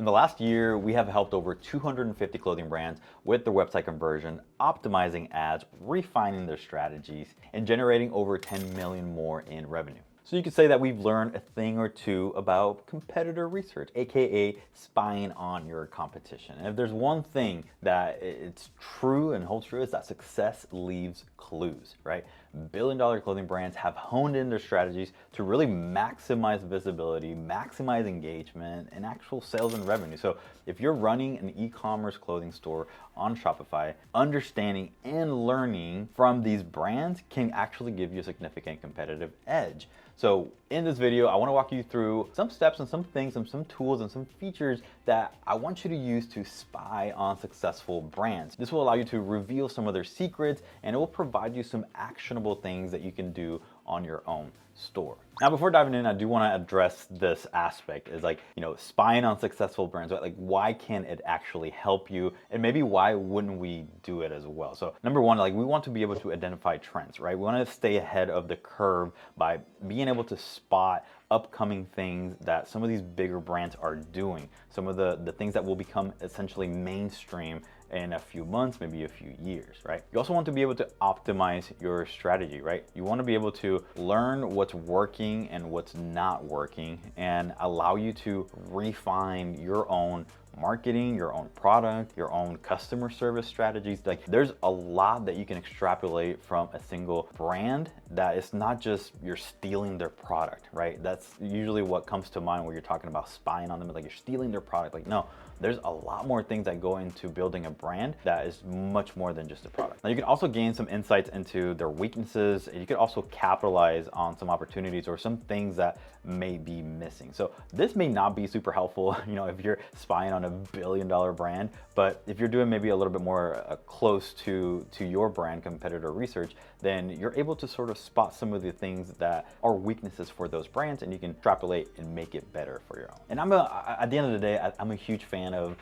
In the last year, we have helped over 250 clothing brands with their website conversion, optimizing ads, refining their strategies, and generating over 10 million more in revenue. So you could say that we've learned a thing or two about competitor research, aka spying on your competition. And if there's one thing that it's true and holds true, is that success leaves clues, right? Billion-dollar clothing brands have honed in their strategies to really maximize visibility, maximize engagement, and actual sales and revenue. So if you're running an e-commerce clothing store on Shopify, understanding and learning from these brands can actually give you a significant competitive edge. So in this video, I want to walk you through some steps and some things and some tools and some features that I want you to use to spy on successful brands. This will allow you to reveal some of their secrets, and it will provide you some actionable things that you can do on your own store. Now, before diving in, I do want to address this aspect is like, spying on successful brands, right? Like, why can it actually help you? And maybe why wouldn't we do it as well? So number one, like, we want to be able to identify trends, right? We want to stay ahead of the curve by being able to spot upcoming things that some of these bigger brands are doing, some of the things that will become essentially mainstream in a few months, maybe a few years, right? You also want to be able to optimize your strategy, right? You want to be able to learn what's working and what's not working and allow you to refine your own marketing, your own product, your own customer service strategies. Like, there's a lot that you can extrapolate from a single brand that it's not just you're stealing their product, right? That's usually what comes to mind when you're talking about spying on them, like you're stealing their product. Like, no, there's a lot more things that go into building a brand that is much more than just a product. Now, you can also gain some insights into their weaknesses, and you can also capitalize on some opportunities or some things that may be missing. So this may not be super helpful, if you're spying on a billion-dollar brand, but if you're doing maybe a little bit more close to your brand competitor research, then you're able to sort of spot some of the things that are weaknesses for those brands, and you can extrapolate and make it better for your own. And at the end of the day, I'm a huge fan of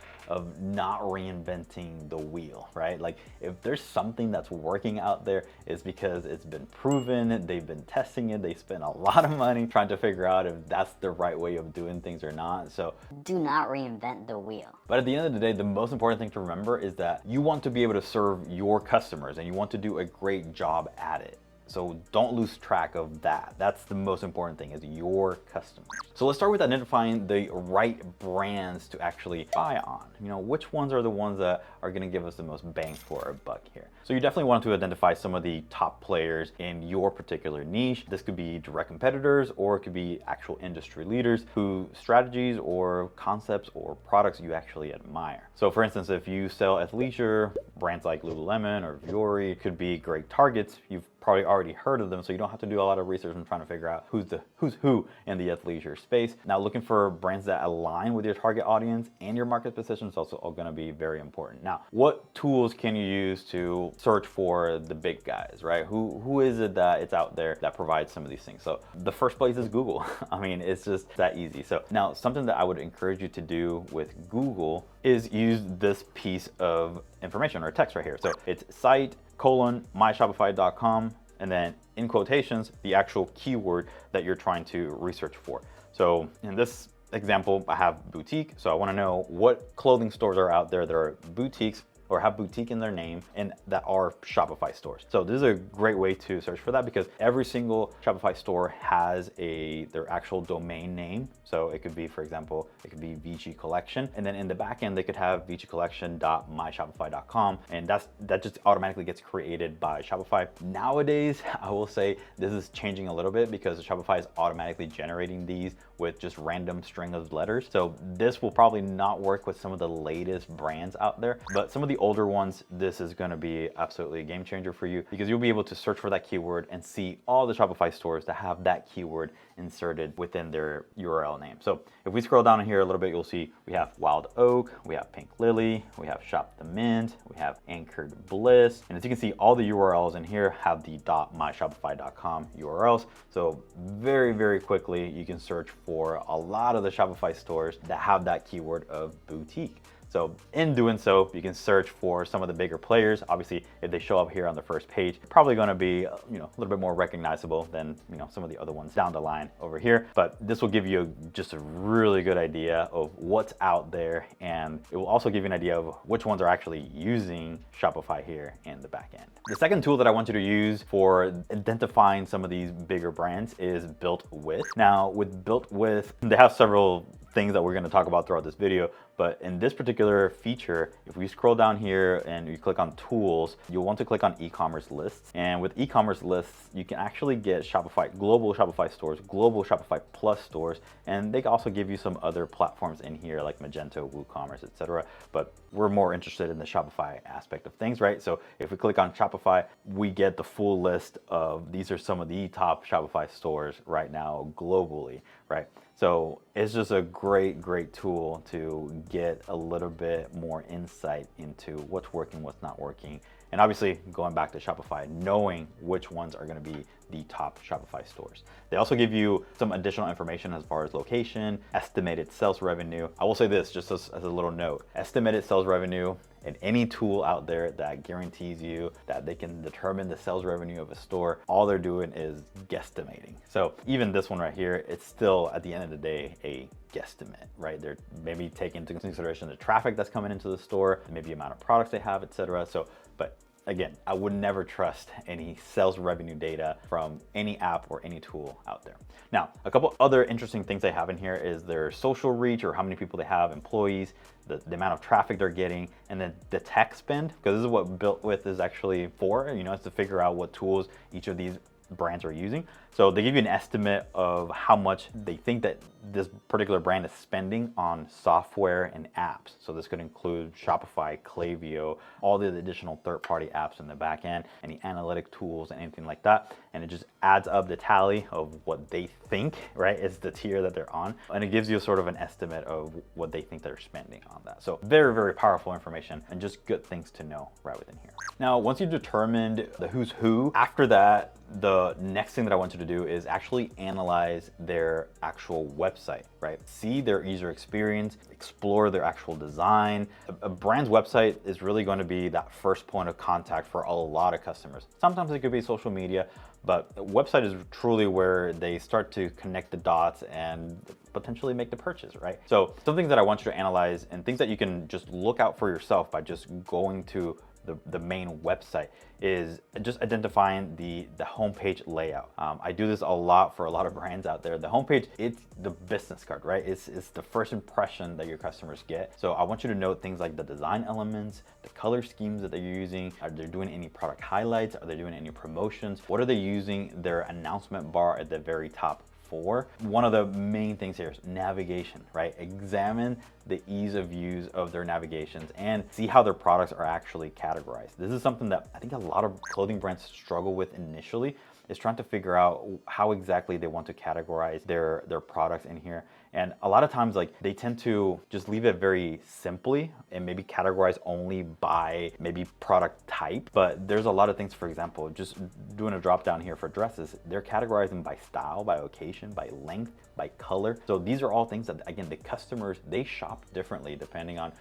not reinventing the wheel, right? Like, if there's something that's working out there, it's because it's been proven, they've been testing it, they spent a lot of money trying to figure out if that's the right way of doing things or not. So do not reinvent the wheel. But at the end of the day, the most important thing to remember is that you want to be able to serve your customers and you want to do a great job at it. So don't lose track of that. That's the most important thing, is your customers. So let's start with identifying the right brands to actually buy on. Which ones are the ones that are gonna give us the most bang for our buck here? So you definitely want to identify some of the top players in your particular niche. This could be direct competitors, or it could be actual industry leaders whose strategies or concepts or products you actually admire. So for instance, if you sell athleisure, brands like Lululemon or Vuori could be great targets. You've probably already heard of them, so you don't have to do a lot of research and trying to figure out who's who in the athleisure space. Now, looking for brands that align with your target audience and your market position is also going to be very important. Now, what tools can you use to search for the big guys, right? Who is it that it's out there that provides some of these things? So the first place is Google. I mean, it's just that easy. So now, something that I would encourage you to do with Google is use this piece of information or text right here. So it's site:/myshopify.com, and then in quotations, the actual keyword that you're trying to research for. So in this example, I have boutique. So I want to know what clothing stores are out there that are boutiques or have boutique in their name and that are Shopify stores. So this is a great way to search for that, because every single Shopify store has their actual domain name. So it could be, for example, it could be VG Collection, and then in the back end they could have vgcollection.myshopify.com, and that just automatically gets created by Shopify. Nowadays, I will say this is changing a little bit because Shopify is automatically generating these with just random string of letters. So this will probably not work with some of the latest brands out there, but some of the older ones, this is going to be absolutely a game changer for you, because you'll be able to search for that keyword and see all the Shopify stores that have that keyword inserted within their URL name. So if we scroll down here a little bit, you'll see we have Wild Oak, we have Pink Lily, we have Shop the Mint, we have Anchored Bliss. And as you can see, all the URLs in here have the .myshopify.com URLs. So very, very quickly, you can search for a lot of the Shopify stores that have that keyword of boutique. So in doing so, you can search for some of the bigger players. Obviously, if they show up here on the first page, probably going to be, a little bit more recognizable than, some of the other ones down the line over here. But this will give you just a really good idea of what's out there, and it will also give you an idea of which ones are actually using Shopify here in the back end. The second tool that I want you to use for identifying some of these bigger brands is BuiltWith. Now, with BuiltWith, they have several things that we're going to talk about throughout this video, but in this particular feature, if we scroll down here and you click on tools, you'll want to click on e-commerce lists. And with e-commerce lists, you can actually get Shopify, global Shopify stores, global Shopify Plus stores, and they can also give you some other platforms in here like Magento, WooCommerce, etc. But we're more interested in the Shopify aspect of things, right? So if we click on Shopify, we get the full list of these are some of the top Shopify stores right now globally, right? So it's just a great tool to get a little bit more insight into what's working, what's not working. And obviously, going back to Shopify, knowing which ones are going to be the top Shopify stores. They also give you some additional information as far as location, estimated sales revenue. I will say this just as a little note, estimated sales revenue and any tool out there that guarantees you that they can determine the sales revenue of a store, all they're doing is guesstimating. So even this one right here, it's still at the end of the day a guesstimate, right? They're maybe taking into consideration the traffic that's coming into the store, maybe the amount of products they have, etc. So, but again, I would never trust any sales revenue data from any app or any tool out there. Now, a couple other interesting things they have in here is their social reach, or how many people they have, employees, the amount of traffic they're getting, and then the tech spend, because this is what BuiltWith is actually for, it's to figure out what tools each of these brands are using. So they give you an estimate of how much they think that this particular brand is spending on software and apps. So this could include Shopify, Klaviyo, all the additional third-party apps in the back end, any analytic tools and anything like that. And it just adds up the tally of what they think, right? It's the tier that they're on. And it gives you sort of an estimate of what they think they're spending on that. So very powerful information and just good things to know right within here. Now, once you've determined the who's who, after that, the next thing that I want you to do is actually analyze their actual website, right? See their user experience, explore their actual design. A brand's website is really going to be that first point of contact for a lot of customers. Sometimes it could be social media, but a website is truly where they start to connect the dots and potentially make the purchase, right? So some things that I want you to analyze and things that you can just look out for yourself by just going to the main website is just identifying the homepage layout. I do this a lot for a lot of brands out there. The homepage, it's the business card, right? It's the first impression that your customers get. So I want you to note things like the design elements, the color schemes that they're using. Are they doing any product highlights? Are they doing any promotions? What are they using their announcement bar at the very top for? One of the main things here is navigation, right? Examine the ease of use of their navigations and see how their products are actually categorized. This is something that I think a lot of clothing brands struggle with initially, is trying to figure out how exactly they want to categorize their products in here. And a lot of times, like, they tend to just leave it very simply and maybe categorize only by maybe product type. But there's a lot of things, for example, just doing a drop down here for dresses, they're categorizing by style, by occasion, by length, by color. So these are all things that, again, the customers, they shop differently depending on,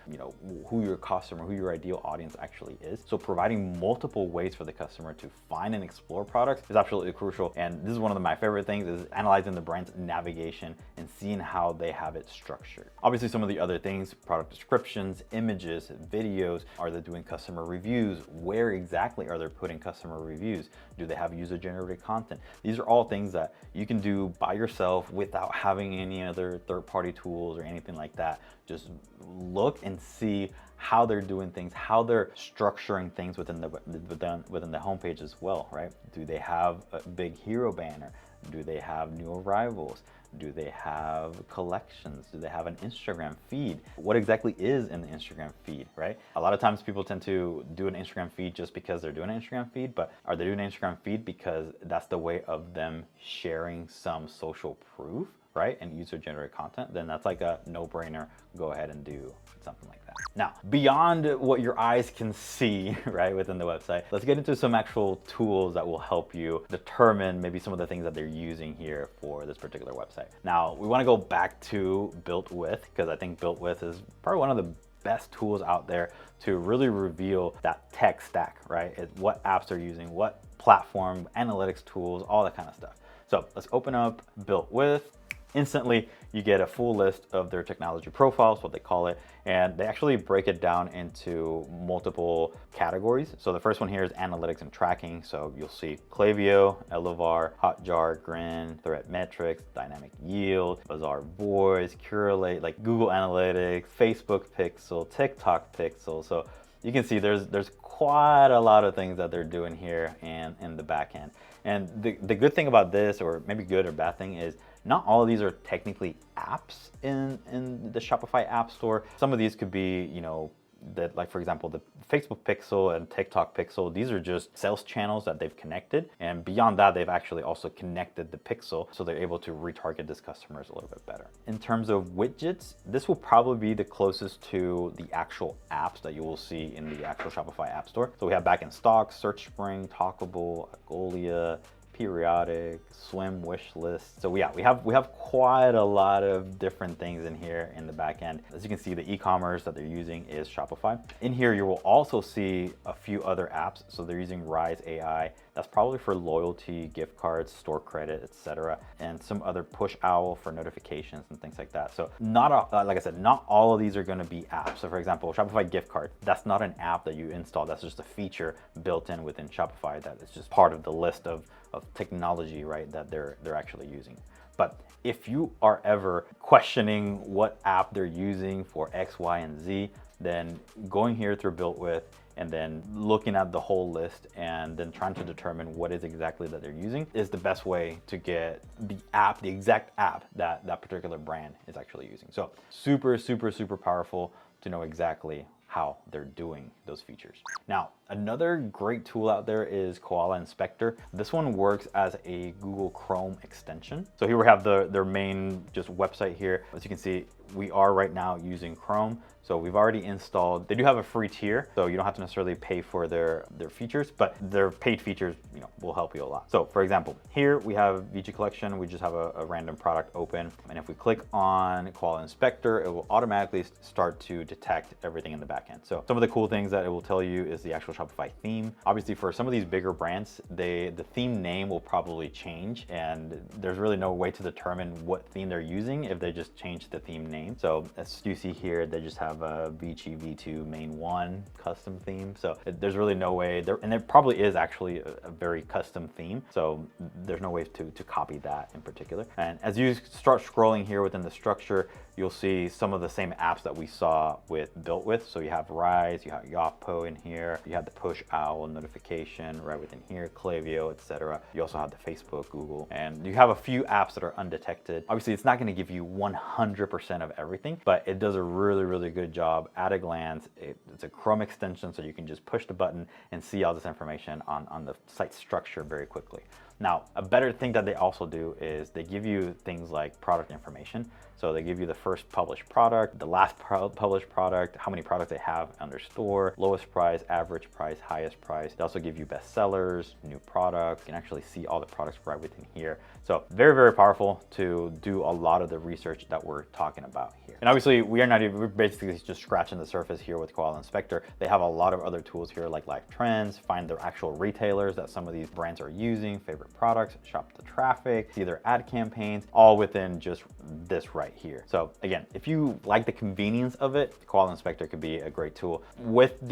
who your customer, who your ideal audience actually is. So providing multiple ways for the customer to find and explore products is absolutely crucial. And this is one of my favorite things, is analyzing the brand's navigation and seeing how they have it structured. Obviously, some of the other things, product descriptions, images, videos, are they doing customer reviews? Where exactly are they putting customer reviews? Do they have user-generated content? These are all things that you can do by yourself without having any other third-party tools or anything like that. Just look and see how they're doing things, how they're structuring things within the homepage as well, right? Do they have a big hero banner? Do they have new arrivals? Do they have collections? Do they have an Instagram feed? What exactly is in the Instagram feed, right? A lot of times people tend to do an Instagram feed just because they're doing an Instagram feed, but are they doing an Instagram feed because that's the way of them sharing some social proof, right? And user-generated content? Then that's like a no-brainer. Go ahead and do something like that. Now, beyond what your eyes can see, right, within the website, let's get into some actual tools that will help you determine maybe some of the things that they're using here for this particular website. Now, we want to go back to BuiltWith, because I think BuiltWith is probably one of the best tools out there to really reveal that tech stack, right? What apps they're using, what platform, analytics tools, all that kind of stuff. So let's open up BuiltWith. Instantly, you get a full list of their technology profiles, what they call it, and they actually break it down into multiple categories. So the first one here is analytics and tracking. So you'll see Klaviyo, Elevar, Hotjar, Grin, Threat Metrics, Dynamic Yield, Bazaar Voice, Curate, like Google Analytics, Facebook Pixel, TikTok Pixel. So you can see there's quite a lot of things that they're doing here and in the back end. And the good thing about this, or maybe good or bad thing, is not all of these are technically apps in the Shopify App Store. Some of these could be, you know, that, like for example, the Facebook Pixel and TikTok Pixel, these are just sales channels that they've connected. And beyond that, they've actually also connected the Pixel, so they're able to retarget these customers a little bit better. In terms of widgets, this will probably be the closest to the actual apps that you will see in the actual Shopify App Store. So we have Back in Stock, Search Spring, Talkable, Agolia, Periodic, Swim wish list. So yeah, we have quite a lot of different things in here in the back end. As you can see, the e-commerce that they're using is Shopify. In here, you will also see a few other apps. So they're using Rise AI. That's probably for loyalty, gift cards, store credit, etc., and some other Push Owl for notifications and things like that. So like I said, not all of these are going to be apps. So for example, Shopify gift card, that's not an app that you install. That's just a feature built in within Shopify that is just part of the list of technology, right, that they're actually using. But if you are ever questioning what app they're using for X, Y, and Z, then going here through BuiltWith and then looking at the whole list and then trying to determine what is exactly that they're using is the best way to get the app, the exact app that that particular brand is actually using. So super, super, super powerful to know exactly how they're doing those features. Now, another great tool out there is Koala Inspector. This one works as a Google Chrome extension. So here we have their main just website here. As you can see, we are right now using Chrome. So we've already installed, they do have a free tier, so you don't have to necessarily pay for their features, but their paid features, you know, will help you a lot. So for example, here we have VG Collection, we just have a random product open. And if we click on Koala Inspector, it will automatically start to detect everything in the backend. So some of the cool things that it will tell you is the actual Shopify theme. Obviously for some of these bigger brands, the theme name will probably change, and there's really no way to determine what theme they're using if they just change the theme name. So as you see here, they just have a Vici V2 main 1 custom theme. So there's really no way there, and there probably is actually a very custom theme. So there's no way to copy that in particular. And as you start scrolling here within the structure, you'll see some of the same apps that we saw with BuiltWith. So you have Rise, you have Yotpo in here, you have the Push Owl notification right within here, Klaviyo, etc. You also have the Facebook, Google, and you have a few apps that are undetected. Obviously, it's not going to give you 100% of everything, but it does a really, really good job at a glance. It's a Chrome extension, so you can just push the button and see all this information on the site structure very quickly. Now, a better thing that they also do is they give you things like product information. So they give you the first published product, the last published product, how many products they have on their store, lowest price, average price, highest price. They also give you best sellers, new products. You can actually see all the products right within here. So very, very powerful to do a lot of the research that we're talking about here. And obviously we're basically just scratching the surface here with Koala Inspector. They have a lot of other tools here like live trends, find their actual retailers that some of these brands are using, favorite products, shop the traffic, see their ad campaigns, all within just this right here. So again, if you like the convenience of it, Koala Inspector could be a great tool.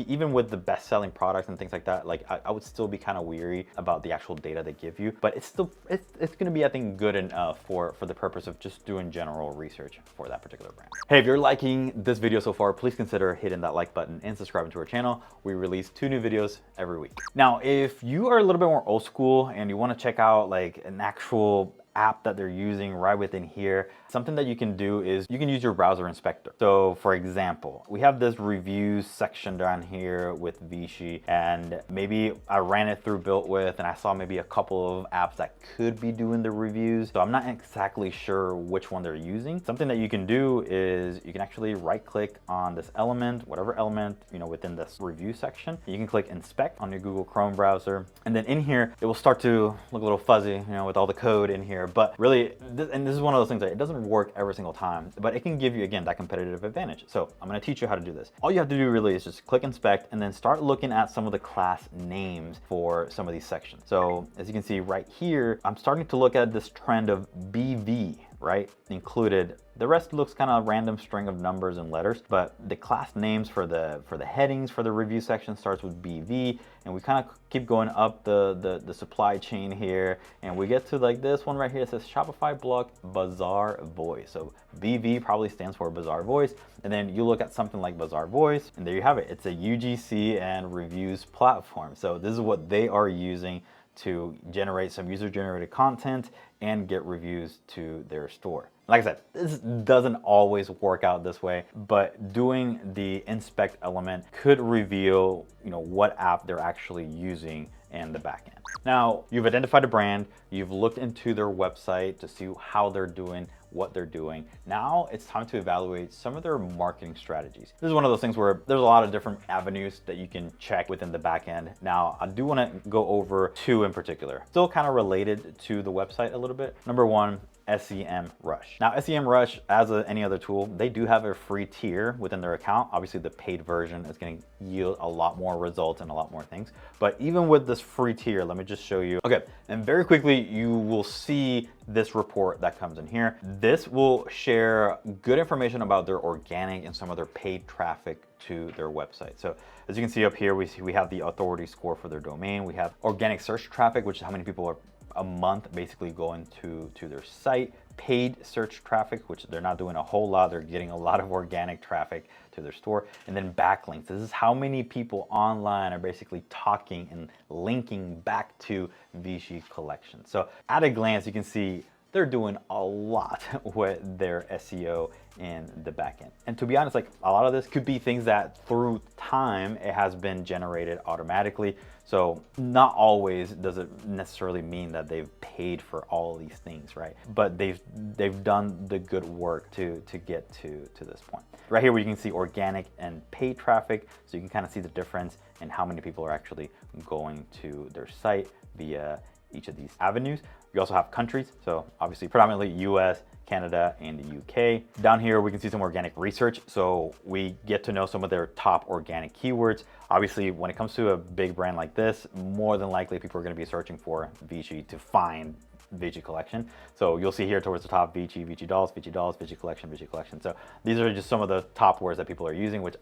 Even with the best-selling products and things like that, like I would still be kind of weary about the actual data they give you, but it's going to be, I think, good enough for the purpose of just doing general research for that particular brand. Hey, if you're liking this video so far, please consider hitting that like button and subscribing to our channel. We release 2 new videos every week. Now, if you are a little bit more old school and you want to check out like an actual app that they're using right within here, something that you can do is you can use your browser inspector. So for example, we have this reviews section down here with Vici, and maybe I ran it through BuiltWith and I saw maybe a couple of apps that could be doing the reviews. So I'm not exactly sure which one they're using. Something that you can do is you can actually right click on this element, whatever element, you know, within this review section. You can click inspect on your Google Chrome browser. And then in here, it will start to look a little fuzzy, you know, with all the code in here. here, but really, and this is one of those things that it doesn't work every single time, but it can give you, again, that competitive advantage. So I'm gonna teach you how to do this. All you have to do really is just click inspect and then start looking at some of the class names for some of these sections. So as you can see right here, I'm starting to look at this trend of BV, right, included. The rest looks kind of random string of numbers and letters, but the class names for the headings for the review section starts with BV, and we kind of keep going up the supply chain here, and we get to like this one right here. It says Shopify blog Bazaar Voice. So BV probably stands for Bazaar Voice, and then you look at something like Bazaar Voice, and there you have it. It's a UGC and reviews platform. So this is what they are using to generate some user-generated content and get reviews to their store. Like I said, this doesn't always work out this way, but doing the inspect element could reveal, what app they're actually using in the backend. Now, you've identified a brand, you've looked into their website to see how they're doing, what they're doing. Now it's time to evaluate some of their marketing strategies. This is one of those things where there's a lot of different avenues that you can check within the backend. Now, I do want to go over two in particular, still kind of related to the website a little bit. Number one, SEMrush. Now, SEMrush, as any other tool, they do have a free tier within their account. Obviously, the paid version is going to yield a lot more results and a lot more things. But even with this free tier, let me just show you. Okay, and very quickly, you will see this report that comes in here. This will share good information about their organic and some of their paid traffic to their website. So as you can see up here, we have the authority score for their domain. We have organic search traffic, which is how many people are a month basically going to their site. Paid search traffic, which they're not doing a whole lot. They're getting a lot of organic traffic to their store. And then backlinks. This is how many people online are basically talking and linking back to Vichy collection. So at a glance, you can see they're doing a lot with their SEO in the backend. And to be honest, like a lot of this could be things that through time, it has been generated automatically. So not always does it necessarily mean that they've paid for all these things, right? But they've done the good work to get to this point. Right here where you can see organic and paid traffic, so you can kind of see the difference in how many people are actually going to their site via each of these avenues. You also have countries, so obviously predominantly US, Canada, and the UK. Down here, we can see some organic research. So we get to know some of their top organic keywords. Obviously, when it comes to a big brand like this, more than likely people are gonna be searching for Vichy to find Vichy collection. So you'll see here towards the top, Vichy, Vichy dolls, Vichy dolls, Vichy collection, Vichy collection. So these are just some of the top words that people are using, which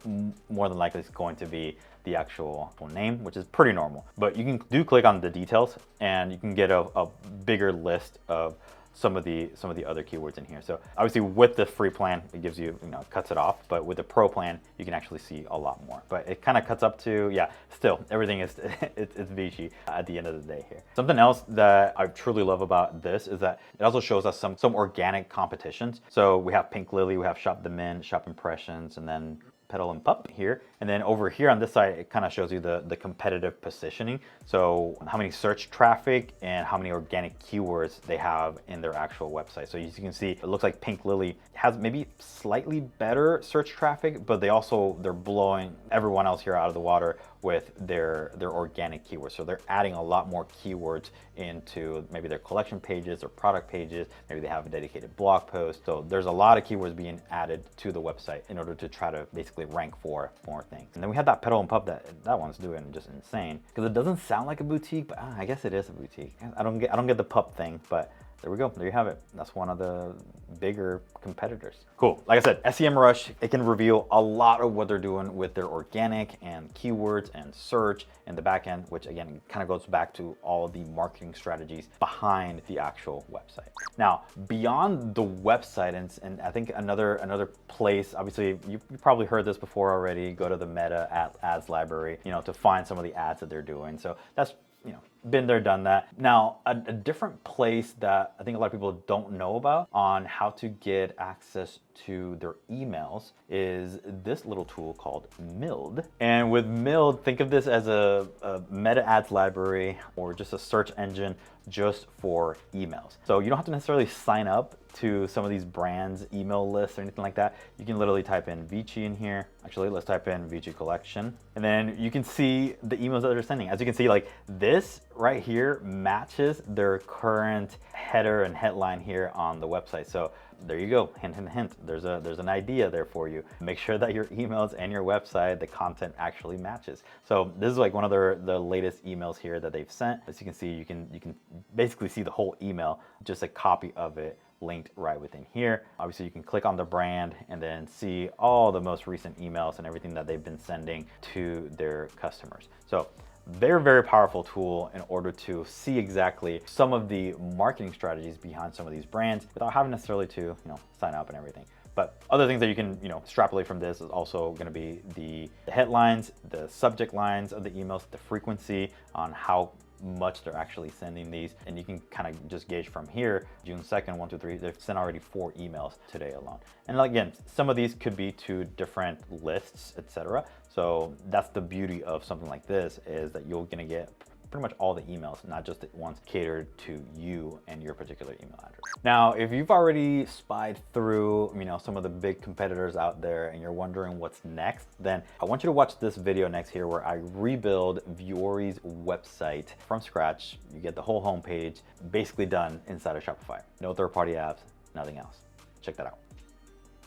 more than likely is going to be the actual name, which is pretty normal. But you can click on the details and you can get a bigger list of some of the other keywords in here. So obviously with the free plan, it gives you, cuts it off, but with the pro plan, you can actually see a lot more. But it kind of cuts up to, yeah, still everything is it's Vichy at the end of the day here. Something else that I truly love about this is that it also shows us some organic competitions. So we have Pink Lily, we have Shop the Mint, Shop Impressions, and then Petal and Pup here. And then over here on this side, it kind of shows you the competitive positioning. So how many search traffic and how many organic keywords they have in their actual website. So as you can see, it looks like Pink Lily has maybe slightly better search traffic, but they're blowing everyone else here out of the water with their organic keywords. So they're adding a lot more keywords into maybe their collection pages or product pages. Maybe they have a dedicated blog post. So there's a lot of keywords being added to the website in order to try to basically rank for more things. And then we have that Petal and Pup that one's doing just insane because it doesn't sound like a boutique, but I guess it is a boutique. I don't get the pup thing, but there we go. There you have it. That's one of the bigger competitors. Cool. Like I said, SEMrush, it can reveal a lot of what they're doing with their organic and keywords and search in the backend, which again, kind of goes back to all the marketing strategies behind the actual website. Now, beyond the website, and I think another place, obviously, you probably heard this before already, go to the Meta ads library, to find some of the ads that they're doing. So that's, been there, done that. Now, a different place that I think a lot of people don't know about on how to get access to their emails is this little tool called Mild. And with Mild, think of this as a meta ads library or just a search engine just for emails. So you don't have to necessarily sign up to some of these brands' email lists or anything like that. You can literally type in Vichy in here. Actually, let's type in Vichy collection. And then you can see the emails that they're sending. As you can see, like this right here matches their current header and headline here on the website. So there you go, hint, hint, hint. There's an idea there for you. Make sure that your emails and your website, the content actually matches. So this is like one of the latest emails here that they've sent. As you can see, you can basically see the whole email, just a copy of it linked right within here. Obviously you can click on the brand and then see all the most recent emails and everything that they've been sending to their customers. So very powerful tool in order to see exactly some of the marketing strategies behind some of these brands without having necessarily to, sign up and everything. But other things that you can, extrapolate from this is also going to be the headlines, the subject lines of the emails, the frequency on how much they're actually sending these, and you can kind of just gauge from here. June 2nd, 1, 2, 3, they've sent already 4 emails today alone. And again, some of these could be to different lists, etc. So that's the beauty of something like this, is that you're gonna get pretty much all the emails, not just the ones catered to you and your particular email address. Now, if you've already spied through, some of the big competitors out there and you're wondering what's next, then I want you to watch this video next here where I rebuild Vuori's website from scratch. You get the whole homepage basically done inside of Shopify. No third-party apps, nothing else. Check that out.